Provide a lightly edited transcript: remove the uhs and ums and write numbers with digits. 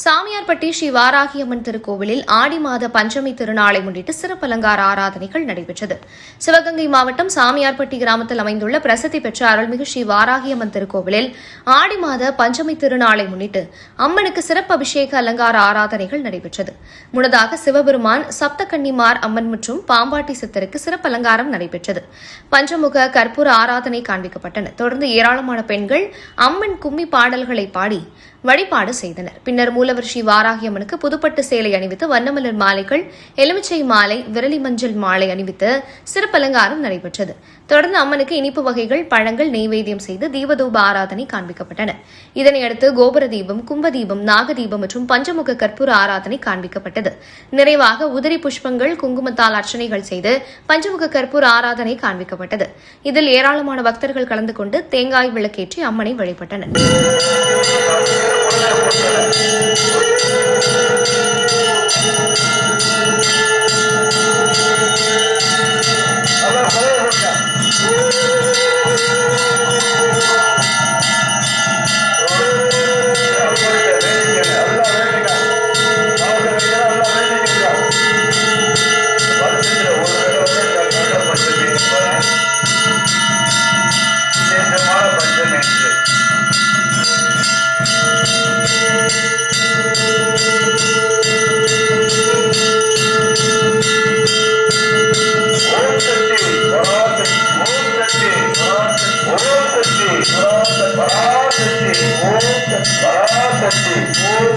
சாமியார்பட்டி ஸ்ரீ வாராகியம்மன் திருக்கோவிலில் ஆடி மாத பஞ்சமி திருநாளை முன்னிட்டு சிறப்பு அலங்கார ஆராதனைகள் நடைபெற்றது. சிவகங்கை மாவட்டம் சாமியார்பட்டி கிராமத்தில் அமைந்துள்ள பிரசித்தி பெற்ற அருள்மிகு ஸ்ரீ வாராகியம்மன் திருக்கோவிலில் ஆடி மாத பஞ்சமி திருநாளை முன்னிட்டு அம்மனுக்கு சிறப்பு அபிஷேக அலங்கார ஆராதனைகள் நடைபெற்றது. முன்னதாக சிவபெருமான் சப்தகன்னிமார் அம்மன் மற்றும் பாம்பாட்டி சித்தருக்கு சிறப்பு அலங்காரம் நடைபெற்றது. பஞ்சமுக கற்பூர ஆராதனை காண்பிக்கப்பட்டன. தொடர்ந்து ஏராளமான பெண்கள் அம்மன் கும்மி பாடல்களை பாடி வழிபாடு செய்தனர். பின்னர் மூலவர் ஸ்ரீ வாராகியம்மனுக்கு புதுப்பட்டு சேலை அணிவித்து வண்ணமலர் மாலைகள், எலுமிச்சை மாலை, விரலி மஞ்சள் மாலை அணிவித்து சிறப்பு அலங்காரம் நடைபெற்றது. தொடர்ந்து அம்மனுக்கு இனிப்பு வகைகள், பழங்கள் நெய்வேத்தியம் செய்து தீபதூப ஆராதனை காண்பிக்கப்பட்டன. இதனையடுத்து கோபுர தீபம், கும்பதீபம், நாகதீபம் மற்றும் பஞ்சமுக கற்பூர ஆராதனை காண்பிக்கப்பட்டது. நிறைவாக உதிரி புஷ்பங்கள், குங்குமத்தால் அர்ச்சனைகள் செய்து பஞ்சமுக கற்பூர ஆராதனை காண்பிக்கப்பட்டது. இதில் ஏராளமான பக்தர்கள் கலந்து கொண்டு தேங்காய் விளக்கேற்றி அம்மனை வழிபட்டனர். பராசக்தி